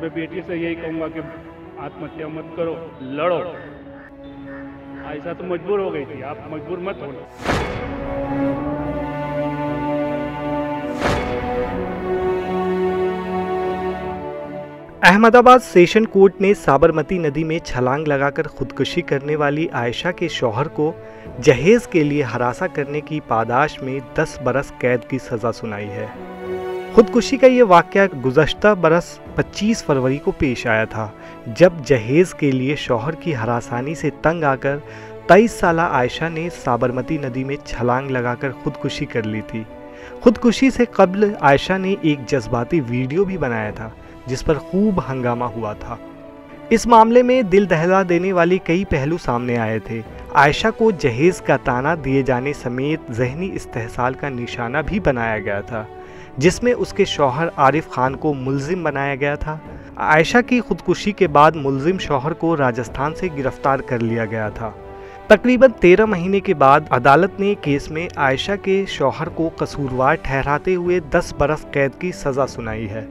मैं बेटी से यही कहूँगा कि आत्महत्या मत करो, लड़ो। ऐसा तो मजबूर हो गई थी, आप मजबूर मत होना। अहमदाबाद सेशन कोर्ट ने साबरमती नदी में छलांग लगाकर खुदकुशी करने वाली आयशा के शौहर को जहेज के लिए हरासा करने की पादाश में 10 बरस कैद की सजा सुनाई है। खुदकुशी का ये वाक़या गुज़श्ता बरस 25 फरवरी को पेश आया था, जब जहेज के लिए शौहर की हरासानी से तंग आकर 23 साला आयशा ने साबरमती नदी में छलांग लगाकर खुदकुशी कर ली थी। खुदकुशी से कब्ल आयशा ने एक जज्बाती वीडियो भी बनाया था, जिस पर खूब हंगामा हुआ था। इस मामले में दिल दहला देने वाली कई पहलू सामने आए थे। आयशा को जहेज का ताना दिए जाने समेत ज़हनी इस्तेहसाल का निशाना भी बनाया गया था, जिसमें उसके शौहर आरिफ खान को मुल्जिम बनाया गया था। आयशा की खुदकुशी के बाद मुल्जिम शौहर को राजस्थान से गिरफ्तार कर लिया गया था। तकरीबन 13 महीने के बाद अदालत ने केस में आयशा के शौहर को कसूरवार ठहराते हुए 10 बरस कैद की सज़ा सुनाई है।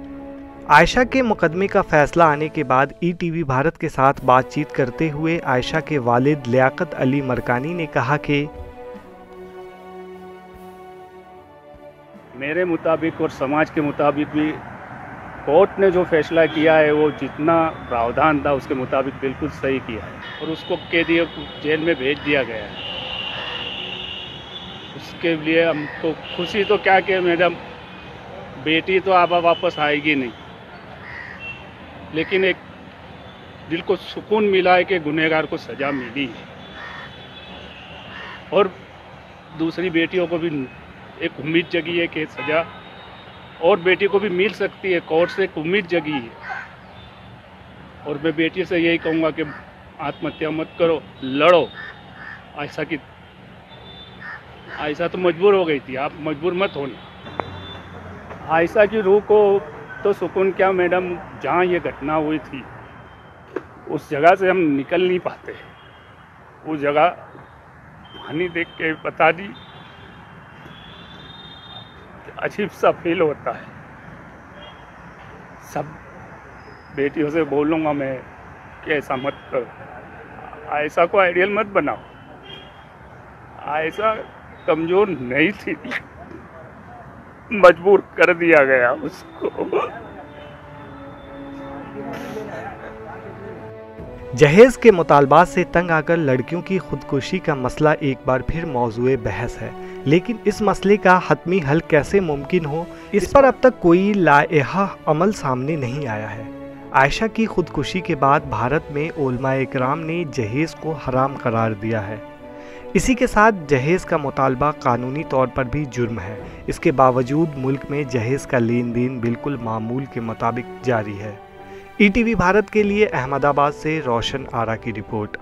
आयशा के मुकदमे का फैसला आने के बाद ईटीवी भारत के साथ बातचीत करते हुए आयशा के वालिद लियाकत अली मरकानी ने कहा कि मेरे मुताबिक और समाज के मुताबिक भी कोर्ट ने जो फैसला किया है वो जितना प्रावधान था उसके मुताबिक बिल्कुल सही किया है और उसको कैदी जेल में भेज दिया गया है। उसके लिए हमको खुशी तो क्या कि मैडम बेटी तो अब वापस आएगी नहीं, लेकिन एक दिल को सुकून मिला है कि गुनहगार को सज़ा मिली है और दूसरी बेटियों को भी एक उम्मीद जगी है कि सज़ा और बेटी को भी मिल सकती है। कोर्ट से एक उम्मीद जगी है और मैं बेटी से यही कहूँगा कि आत्महत्या मत करो, लड़ो। आयशा तो मजबूर हो गई थी, आप मजबूर मत होना। आयशा की रूह को तो सुकून क्या मैडम, जहाँ ये घटना हुई थी उस जगह से हम निकल नहीं पाते। उस जगह पानी देख के बता दी, अजीब सा फील होता है। सब बेटियों से बोलूँगा मैं कि ऐसा मत करो, आयशा को आइडियल मत बनाओ। आयशा कमज़ोर नहीं थी, मजबूर कर दिया गया उसको। जहेज के मुतालबात से तंग आकर लड़कियों की खुदकुशी का मसला एक बार फिर मौजूए बहस है, लेकिन इस मसले का हतमी हल कैसे मुमकिन हो, इस पर अब तक कोई लाएहा अमल सामने नहीं आया है। आयशा की खुदकुशी के बाद भारत में उलमाए इकराम ने जहेज को हराम करार दिया है। इसी के साथ जहेज का मुतालबा कानूनी तौर पर भी जुर्म है। इसके बावजूद मुल्क में जहेज का लेन देन बिल्कुल मामूल के मुताबिक जारी है। ईटीवी भारत के लिए अहमदाबाद से रोशन आरा की रिपोर्ट।